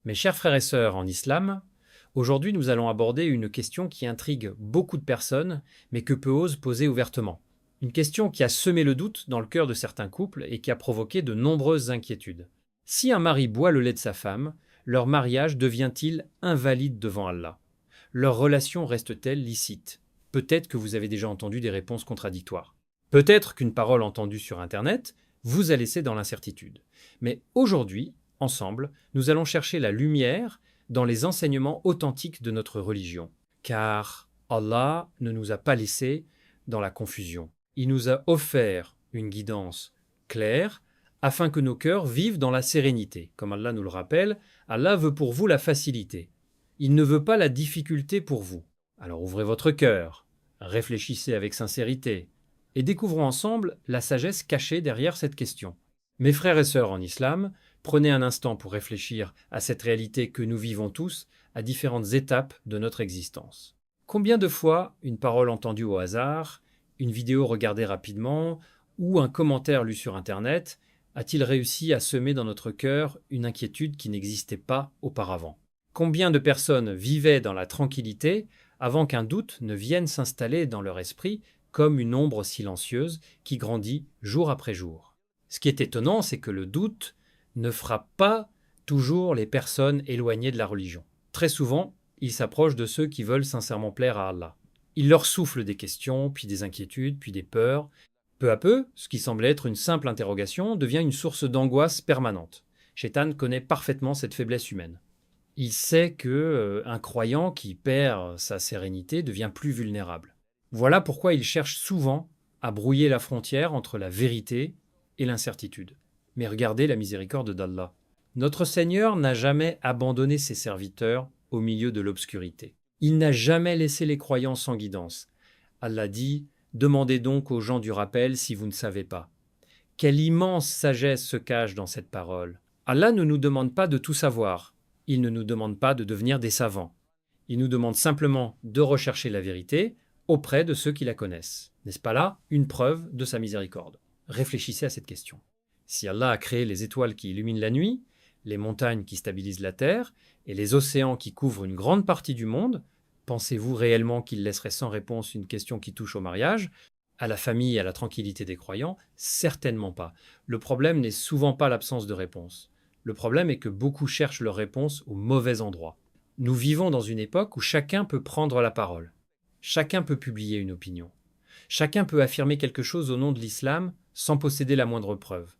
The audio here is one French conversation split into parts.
Mes chers frères et sœurs en islam, aujourd'hui nous allons aborder une question qui intrigue beaucoup de personnes, mais que peu osent poser ouvertement. Une question qui a semé le doute dans le cœur de certains couples et qui a provoqué de nombreuses inquiétudes. Si un mari boit le lait de sa femme, leur mariage devient-il invalide devant Allah? Leur relation reste-t-elle licite? Peut-être que vous avez déjà entendu des réponses contradictoires. Peut-être qu'une parole entendue sur Internet vous a laissé dans l'incertitude. Mais aujourd'hui, ensemble, nous allons chercher la lumière dans les enseignements authentiques de notre religion. Car Allah ne nous a pas laissés dans la confusion. Il nous a offert une guidance claire afin que nos cœurs vivent dans la sérénité. Comme Allah nous le rappelle, Allah veut pour vous la facilité. Il ne veut pas la difficulté pour vous. Alors ouvrez votre cœur, réfléchissez avec sincérité et découvrons ensemble la sagesse cachée derrière cette question. Mes frères et sœurs en islam, prenez un instant pour réfléchir à cette réalité que nous vivons tous à différentes étapes de notre existence. Combien de fois une parole entendue au hasard, une vidéo regardée rapidement ou un commentaire lu sur Internet a-t-il réussi à semer dans notre cœur une inquiétude qui n'existait pas auparavant? Combien de personnes vivaient dans la tranquillité avant qu'un doute ne vienne s'installer dans leur esprit comme une ombre silencieuse qui grandit jour après jour? Ce qui est étonnant, c'est que le doute ne frappe pas toujours les personnes éloignées de la religion. Très souvent, il s'approche de ceux qui veulent sincèrement plaire à Allah. Il leur souffle des questions, puis des inquiétudes, puis des peurs. Peu à peu, ce qui semblait être une simple interrogation devient une source d'angoisse permanente. Shaitan connaît parfaitement cette faiblesse humaine. Il sait que un croyant qui perd sa sérénité devient plus vulnérable. Voilà pourquoi il cherche souvent à brouiller la frontière entre la vérité et l'incertitude. Mais regardez la miséricorde d'Allah. Notre Seigneur n'a jamais abandonné ses serviteurs au milieu de l'obscurité. Il n'a jamais laissé les croyants sans guidance. Allah dit « Demandez donc aux gens du rappel si vous ne savez pas ». Quelle immense sagesse se cache dans cette parole. Allah ne nous demande pas de tout savoir. Il ne nous demande pas de devenir des savants. Il nous demande simplement de rechercher la vérité auprès de ceux qui la connaissent. N'est-ce pas là une preuve de sa miséricorde? Réfléchissez à cette question. Si Allah a créé les étoiles qui illuminent la nuit, les montagnes qui stabilisent la terre et les océans qui couvrent une grande partie du monde, pensez-vous réellement qu'il laisserait sans réponse une question qui touche au mariage, à la famille et à la tranquillité des croyants? Certainement pas. Le problème n'est souvent pas l'absence de réponse. Le problème est que beaucoup cherchent leur réponse au mauvais endroit. Nous vivons dans une époque où chacun peut prendre la parole. Chacun peut publier une opinion. Chacun peut affirmer quelque chose au nom de l'islam sans posséder la moindre preuve.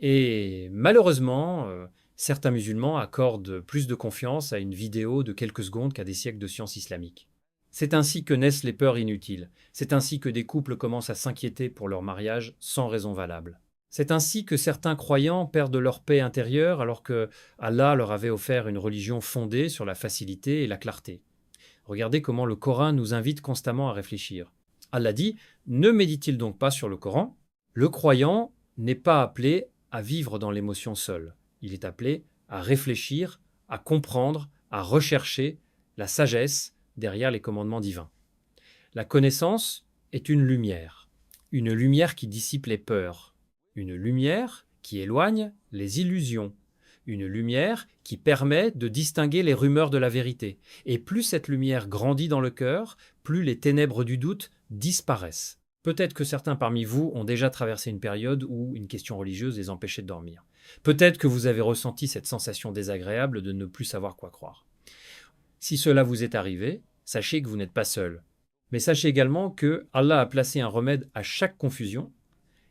Et malheureusement, certains musulmans accordent plus de confiance à une vidéo de quelques secondes qu'à des siècles de science islamique. C'est ainsi que naissent les peurs inutiles. C'est ainsi que des couples commencent à s'inquiéter pour leur mariage sans raison valable. C'est ainsi que certains croyants perdent leur paix intérieure alors que Allah leur avait offert une religion fondée sur la facilité et la clarté. Regardez comment le Coran nous invite constamment à réfléchir. Allah dit « Ne médite-t-il donc pas sur le Coran ?» Le croyant n'est pas appelé à vivre dans l'émotion seul. Il est appelé à réfléchir, à comprendre, à rechercher la sagesse derrière les commandements divins. La connaissance est une lumière qui dissipe les peurs, une lumière qui éloigne les illusions, une lumière qui permet de distinguer les rumeurs de la vérité. Et plus cette lumière grandit dans le cœur, plus les ténèbres du doute disparaissent. Peut-être que certains parmi vous ont déjà traversé une période où une question religieuse les empêchait de dormir. Peut-être que vous avez ressenti cette sensation désagréable de ne plus savoir quoi croire. Si cela vous est arrivé, sachez que vous n'êtes pas seul. Mais sachez également que Allah a placé un remède à chaque confusion,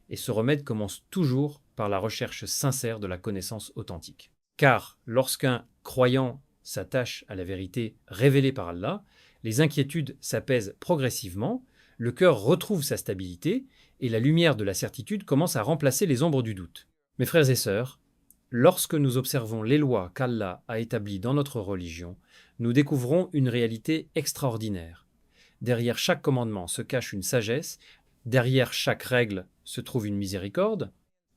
et ce remède commence toujours par la recherche sincère de la connaissance authentique. Car lorsqu'un croyant s'attache à la vérité révélée par Allah, les inquiétudes s'apaisent progressivement, le cœur retrouve sa stabilité et la lumière de la certitude commence à remplacer les ombres du doute. Mes frères et sœurs, lorsque nous observons les lois qu'Allah a établies dans notre religion, nous découvrons une réalité extraordinaire. Derrière chaque commandement se cache une sagesse, derrière chaque règle se trouve une miséricorde,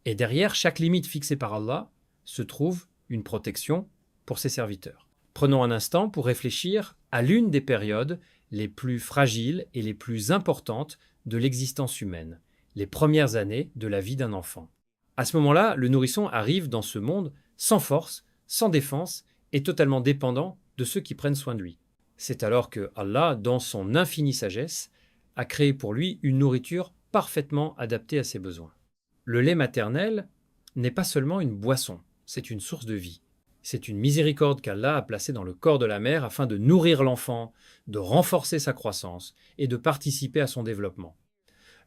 et derrière chaque limite fixée par Allah se trouve une protection pour ses serviteurs. Prenons un instant pour réfléchir à l'une des périodes les plus fragiles et les plus importantes de l'existence humaine, les premières années de la vie d'un enfant. À ce moment-là, le nourrisson arrive dans ce monde sans force, sans défense est totalement dépendant de ceux qui prennent soin de lui. C'est alors que Allah, dans son infinie sagesse, a créé pour lui une nourriture parfaitement adaptée à ses besoins. Le lait maternel n'est pas seulement une boisson, c'est une source de vie. C'est une miséricorde qu'Allah a placée dans le corps de la mère afin de nourrir l'enfant, de renforcer sa croissance et de participer à son développement.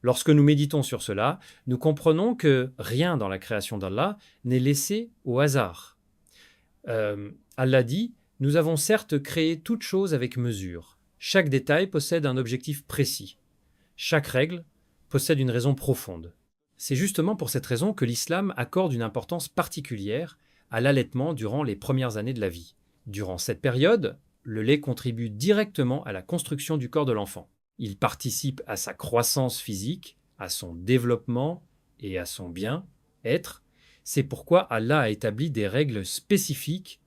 Lorsque nous méditons sur cela, nous comprenons que rien dans la création d'Allah n'est laissé au hasard. Allah dit « Nous avons certes créé toute chose avec mesure. Chaque détail possède un objectif précis. Chaque règle possède une raison profonde. » C'est justement pour cette raison que l'islam accorde une importance particulière à l'allaitement durant les premières années de la vie. Durant cette période, le lait contribue directement à la construction du corps de l'enfant. Il participe à sa croissance physique, à son développement et à son bien-être. C'est pourquoi Allah a établi des règles spécifiques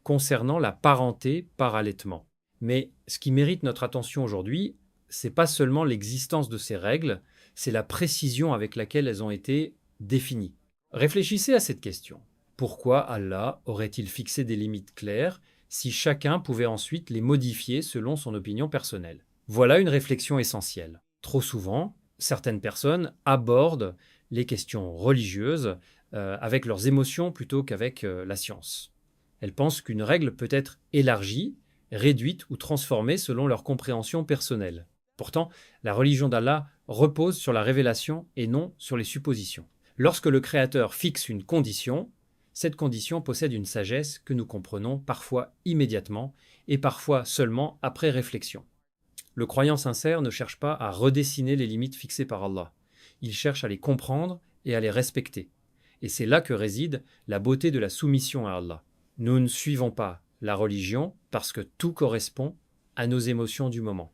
concernant la parenté par allaitement. Mais ce qui mérite notre attention aujourd'hui, c'est pas seulement l'existence de ces règles, c'est la précision avec laquelle elles ont été définies. Réfléchissez à cette question. Pourquoi Allah aurait-il fixé des limites claires si chacun pouvait ensuite les modifier selon son opinion personnelle? Voilà une réflexion essentielle. Trop souvent, certaines personnes abordent les questions religieuses avec leurs émotions plutôt qu'avec la science. Elles pensent qu'une règle peut être élargie, réduite ou transformée selon leur compréhension personnelle. Pourtant, la religion d'Allah repose sur la révélation et non sur les suppositions. Lorsque le Créateur fixe une condition, cette condition possède une sagesse que nous comprenons parfois immédiatement et parfois seulement après réflexion. Le croyant sincère ne cherche pas à redessiner les limites fixées par Allah. Il cherche à les comprendre et à les respecter. Et c'est là que réside la beauté de la soumission à Allah. Nous ne suivons pas la religion parce que tout correspond à nos émotions du moment.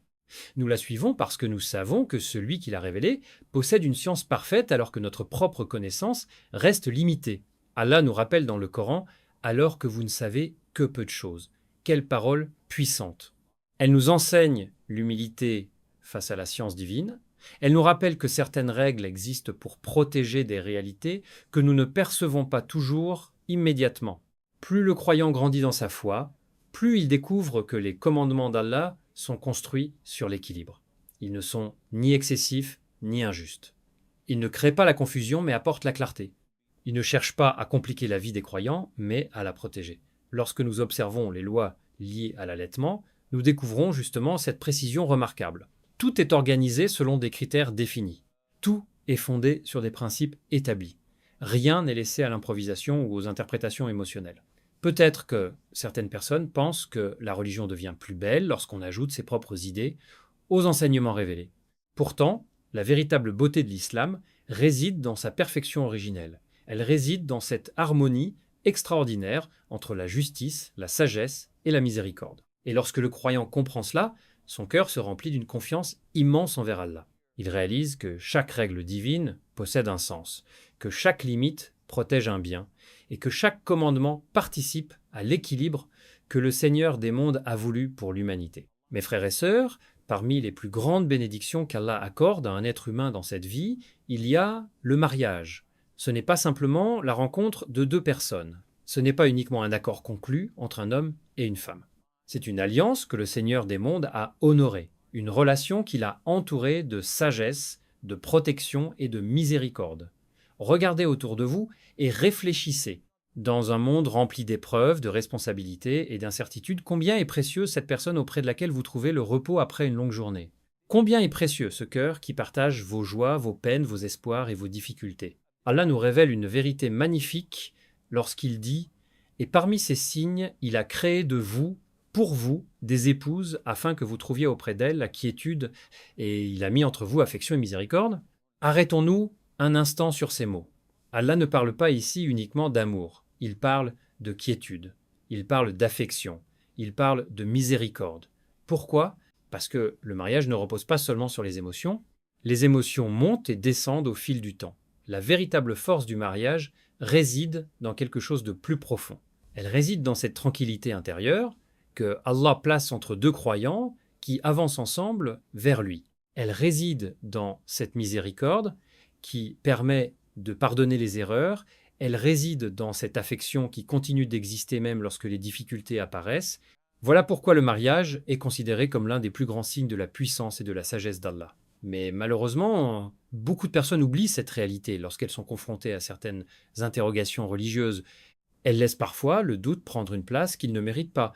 Nous la suivons parce que nous savons que celui qui l'a révélée possède une science parfaite alors que notre propre connaissance reste limitée. Allah nous rappelle dans le Coran « Alors que vous ne savez que peu de choses ». Quelle parole puissante. Elle nous enseigne l'humilité face à la science divine. Elle nous rappelle que certaines règles existent pour protéger des réalités que nous ne percevons pas toujours immédiatement. Plus le croyant grandit dans sa foi, plus il découvre que les commandements d'Allah sont construits sur l'équilibre. Ils ne sont ni excessifs ni injustes. Ils ne créent pas la confusion mais apportent la clarté. Ils ne cherchent pas à compliquer la vie des croyants mais à la protéger. Lorsque nous observons les lois liées à l'allaitement, nous découvrons justement cette précision remarquable. Tout est organisé selon des critères définis. Tout est fondé sur des principes établis. Rien n'est laissé à l'improvisation ou aux interprétations émotionnelles. Peut-être que certaines personnes pensent que la religion devient plus belle lorsqu'on ajoute ses propres idées aux enseignements révélés. Pourtant, la véritable beauté de l'islam réside dans sa perfection originelle. Elle réside dans cette harmonie extraordinaire entre la justice, la sagesse et la miséricorde. Et lorsque le croyant comprend cela, son cœur se remplit d'une confiance immense envers Allah. Il réalise que chaque règle divine possède un sens, que chaque limite protège un bien, et que chaque commandement participe à l'équilibre que le Seigneur des mondes a voulu pour l'humanité. Mes frères et sœurs, parmi les plus grandes bénédictions qu'Allah accorde à un être humain dans cette vie, il y a le mariage. Ce n'est pas simplement la rencontre de deux personnes. Ce n'est pas uniquement un accord conclu entre un homme et une femme. C'est une alliance que le Seigneur des mondes a honorée, une relation qu'il a entourée de sagesse, de protection et de miséricorde. Regardez autour de vous et réfléchissez. Dans un monde rempli d'épreuves, de responsabilités et d'incertitudes, combien est précieuse cette personne auprès de laquelle vous trouvez le repos après une longue journée? Combien est précieux ce cœur qui partage vos joies, vos peines, vos espoirs et vos difficultés? Allah nous révèle une vérité magnifique lorsqu'il dit « Et parmi ces signes, il a créé de vous, pour vous, des épouses, afin que vous trouviez auprès d'elles la quiétude, et il a mis entre vous affection et miséricorde. » Arrêtons-nous un instant sur ces mots. Allah ne parle pas ici uniquement d'amour, il parle de quiétude, il parle d'affection, il parle de miséricorde. Pourquoi? Parce que le mariage ne repose pas seulement sur les émotions montent et descendent au fil du temps. La véritable force du mariage réside dans quelque chose de plus profond. Elle réside dans cette tranquillité intérieure que Allah place entre deux croyants qui avancent ensemble vers lui. Elle réside dans cette miséricorde qui permet de pardonner les erreurs Elle réside dans cette affection qui continue d'exister même lorsque les difficultés apparaissent. Voilà pourquoi le mariage est considéré comme l'un des plus grands signes de la puissance et de la sagesse d'Allah. Mais malheureusement, beaucoup de personnes oublient cette réalité lorsqu'elles sont confrontées à certaines interrogations religieuses. Elles laissent parfois le doute prendre une place qu'ils ne méritent pas.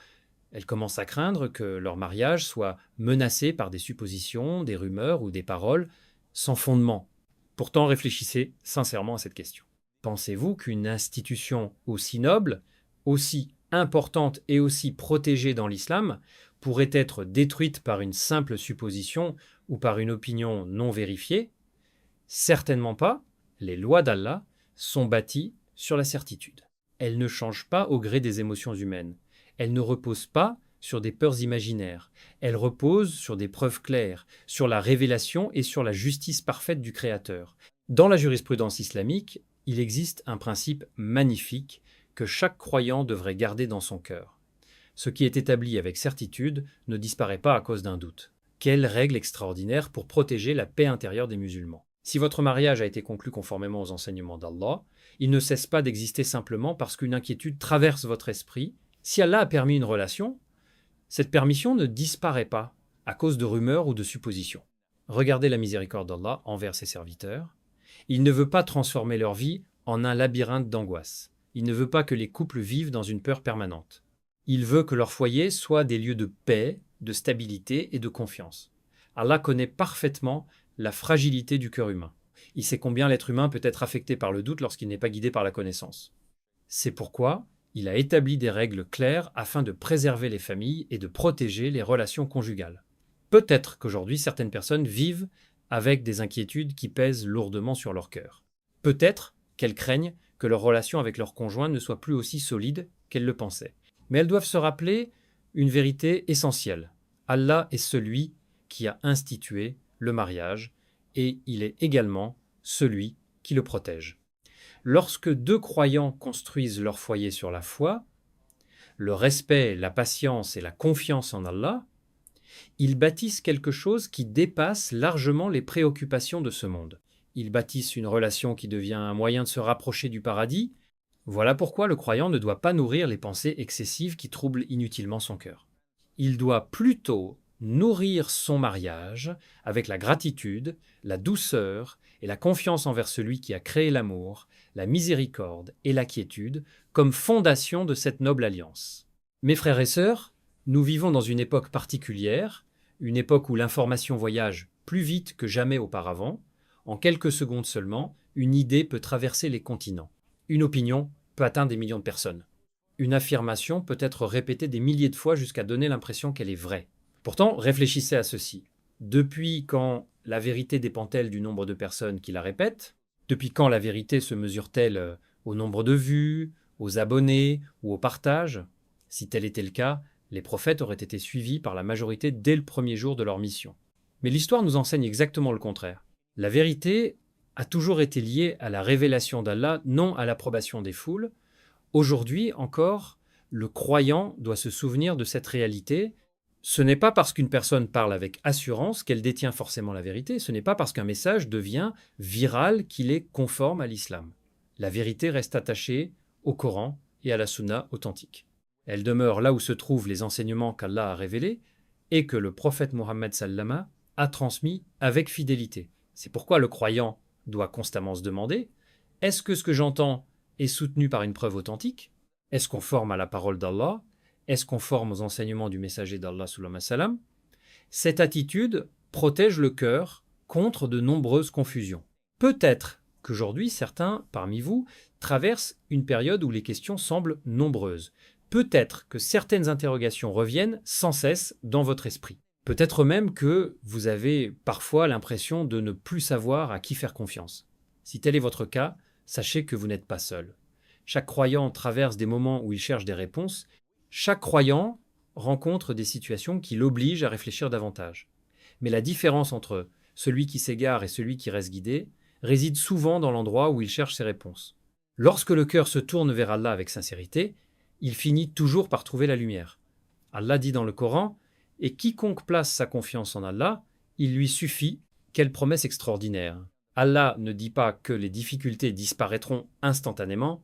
Elles commencent à craindre que leur mariage soit menacé par des suppositions, des rumeurs ou des paroles sans fondement. Pourtant, réfléchissez sincèrement à cette question. Pensez-vous qu'une institution aussi noble, aussi importante et aussi protégée dans l'islam pourrait être détruite par une simple supposition ou par une opinion non vérifiée? Certainement pas. Les lois d'Allah sont bâties sur la certitude. Elles ne changent pas au gré des émotions humaines. Elles ne reposent pas sur des peurs imaginaires. Elles reposent sur des preuves claires, sur la révélation et sur la justice parfaite du Créateur. Dans la jurisprudence islamique, il existe un principe magnifique que chaque croyant devrait garder dans son cœur. Ce qui est établi avec certitude ne disparaît pas à cause d'un doute. Quelle règle extraordinaire pour protéger la paix intérieure des musulmans. Si votre mariage a été conclu conformément aux enseignements d'Allah, il ne cesse pas d'exister simplement parce qu'une inquiétude traverse votre esprit. Si Allah a permis une relation, cette permission ne disparaît pas à cause de rumeurs ou de suppositions. Regardez la miséricorde d'Allah envers ses serviteurs. Il ne veut pas transformer leur vie en un labyrinthe d'angoisse. Il ne veut pas que les couples vivent dans une peur permanente. Il veut que leur foyer soit des lieux de paix, de stabilité et de confiance. Allah connaît parfaitement la fragilité du cœur humain. Il sait combien l'être humain peut être affecté par le doute lorsqu'il n'est pas guidé par la connaissance. C'est pourquoi il a établi des règles claires afin de préserver les familles et de protéger les relations conjugales. Peut-être qu'aujourd'hui certaines personnes vivent avec des inquiétudes qui pèsent lourdement sur leur cœur. Peut-être qu'elles craignent que leur relation avec leur conjoint ne soit plus aussi solide qu'elles le pensaient. Mais elles doivent se rappeler une vérité essentielle. Allah est celui qui a institué le mariage et il est également celui qui le protège. Lorsque deux croyants construisent leur foyer sur la foi, le respect, la patience et la confiance en Allah, ils bâtissent quelque chose qui dépasse largement les préoccupations de ce monde. Ils bâtissent une relation qui devient un moyen de se rapprocher du paradis. Voilà pourquoi le croyant ne doit pas nourrir les pensées excessives qui troublent inutilement son cœur. Il doit plutôt nourrir son mariage avec la gratitude, la douceur et la confiance envers celui qui a créé l'amour, la miséricorde et la quiétude comme fondation de cette noble alliance. Mes frères et sœurs, nous vivons dans une époque particulière, une époque où l'information voyage plus vite que jamais auparavant. En quelques secondes seulement, une idée peut traverser les continents. Une opinion peut atteindre des millions de personnes. Une affirmation peut être répétée des milliers de fois jusqu'à donner l'impression qu'elle est vraie. Pourtant, réfléchissez à ceci. Depuis quand la vérité dépend-elle du nombre de personnes qui la répètent? Depuis quand la vérité se mesure-t-elle au nombre de vues, aux abonnés ou au partage? Si tel était le cas, les prophètes auraient été suivis par la majorité dès le premier jour de leur mission. Mais l'histoire nous enseigne exactement le contraire. La vérité a toujours été liée à la révélation d'Allah, non à l'approbation des foules. Aujourd'hui encore, le croyant doit se souvenir de cette réalité. Ce n'est pas parce qu'une personne parle avec assurance qu'elle détient forcément la vérité, ce n'est pas parce qu'un message devient viral qu'il est conforme à l'islam. La vérité reste attachée au Coran et à la Sunna authentique. Elle demeure là où se trouvent les enseignements qu'Allah a révélés et que le prophète Mohammed sallama a transmis avec fidélité. C'est pourquoi le croyant doit constamment se demander: est-ce que ce que j'entends est soutenu par une preuve authentique? Est-ce conforme à la parole d'Allah? Est-ce conforme aux enseignements du messager d'Allah sallallahu alayhi wa sallam? Cette attitude protège le cœur contre de nombreuses confusions. Peut-être qu'aujourd'hui, certains parmi vous traversent une période où les questions semblent nombreuses. Peut-être que certaines interrogations reviennent sans cesse dans votre esprit. Peut-être même que vous avez parfois l'impression de ne plus savoir à qui faire confiance. Si tel est votre cas, sachez que vous n'êtes pas seul. Chaque croyant traverse des moments où il cherche des réponses. Chaque croyant rencontre des situations qui l'obligent à réfléchir davantage. Mais la différence entre celui qui s'égare et celui qui reste guidé réside souvent dans l'endroit où il cherche ses réponses. Lorsque le cœur se tourne vers Allah avec sincérité, il finit toujours par trouver la lumière. Allah dit dans le Coran: « Et quiconque place sa confiance en Allah, il lui suffit, quelle promesse extraordinaire. » Allah ne dit pas que les difficultés disparaîtront instantanément,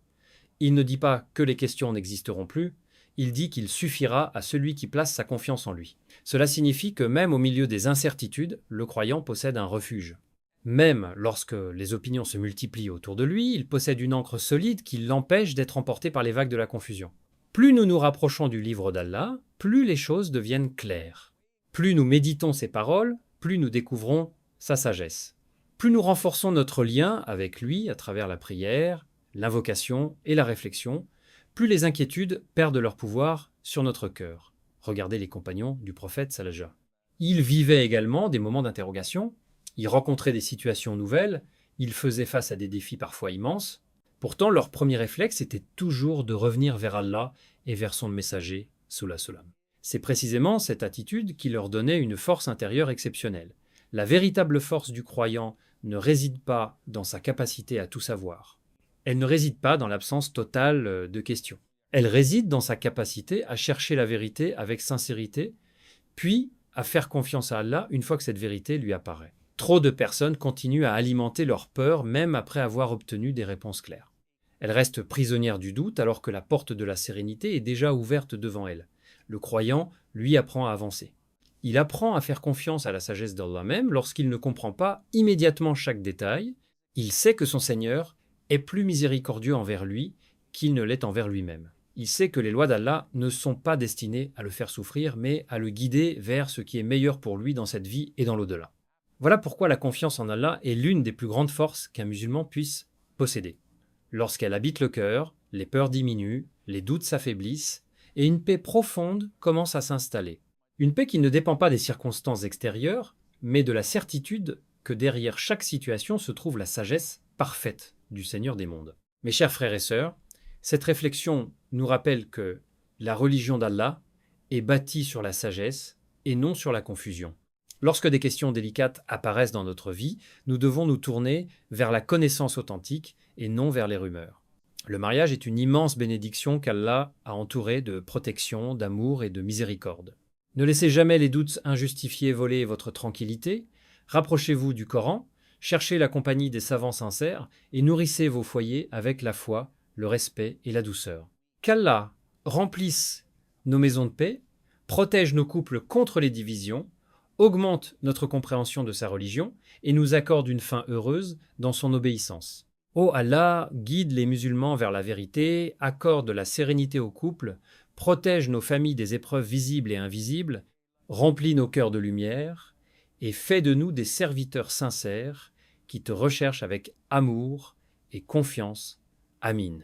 il ne dit pas que les questions n'existeront plus, il dit qu'il suffira à celui qui place sa confiance en lui. Cela signifie que même au milieu des incertitudes, le croyant possède un refuge. Même lorsque les opinions se multiplient autour de lui, il possède une ancre solide qui l'empêche d'être emporté par les vagues de la confusion. Plus nous nous rapprochons du livre d'Allah, plus les choses deviennent claires. Plus nous méditons ses paroles, plus nous découvrons sa sagesse. Plus nous renforçons notre lien avec lui à travers la prière, l'invocation et la réflexion, plus les inquiétudes perdent leur pouvoir sur notre cœur. Regardez les compagnons du prophète Sallallahu. Ils vivaient également des moments d'interrogation, ils rencontraient des situations nouvelles, ils faisaient face à des défis parfois immenses. Pourtant, leur premier réflexe était toujours de revenir vers Allah et vers son messager, Sallallahu alayhi wa sallam. C'est précisément cette attitude qui leur donnait une force intérieure exceptionnelle. La véritable force du croyant ne réside pas dans sa capacité à tout savoir. Elle ne réside pas dans l'absence totale de questions. Elle réside dans sa capacité à chercher la vérité avec sincérité, puis à faire confiance à Allah une fois que cette vérité lui apparaît. Trop de personnes continuent à alimenter leur peur même après avoir obtenu des réponses claires. Elles restent prisonnières du doute alors que la porte de la sérénité est déjà ouverte devant elles. Le croyant, lui, apprend à avancer. Il apprend à faire confiance à la sagesse d'Allah même lorsqu'il ne comprend pas immédiatement chaque détail. Il sait que son Seigneur est plus miséricordieux envers lui qu'il ne l'est envers lui-même. Il sait que les lois d'Allah ne sont pas destinées à le faire souffrir, mais à le guider vers ce qui est meilleur pour lui dans cette vie et dans l'au-delà. Voilà pourquoi la confiance en Allah est l'une des plus grandes forces qu'un musulman puisse posséder. Lorsqu'elle habite le cœur, les peurs diminuent, les doutes s'affaiblissent, et une paix profonde commence à s'installer. Une paix qui ne dépend pas des circonstances extérieures, mais de la certitude que derrière chaque situation se trouve la sagesse parfaite du Seigneur des mondes. Mes chers frères et sœurs, cette réflexion nous rappelle que la religion d'Allah est bâtie sur la sagesse et non sur la confusion. Lorsque des questions délicates apparaissent dans notre vie, nous devons nous tourner vers la connaissance authentique et non vers les rumeurs. Le mariage est une immense bénédiction qu'Allah a entourée de protection, d'amour et de miséricorde. Ne laissez jamais les doutes injustifiés voler votre tranquillité, rapprochez-vous du Coran, cherchez la compagnie des savants sincères et nourrissez vos foyers avec la foi, le respect et la douceur. Qu'Allah remplisse nos maisons de paix, protège nos couples contre les divisions, augmente notre compréhension de sa religion et nous accorde une fin heureuse dans son obéissance. Ô Allah, guide les musulmans vers la vérité, accorde la sérénité au couple, protège nos familles des épreuves visibles et invisibles, remplis nos cœurs de lumière et fais de nous des serviteurs sincères qui te recherchent avec amour et confiance. Amin.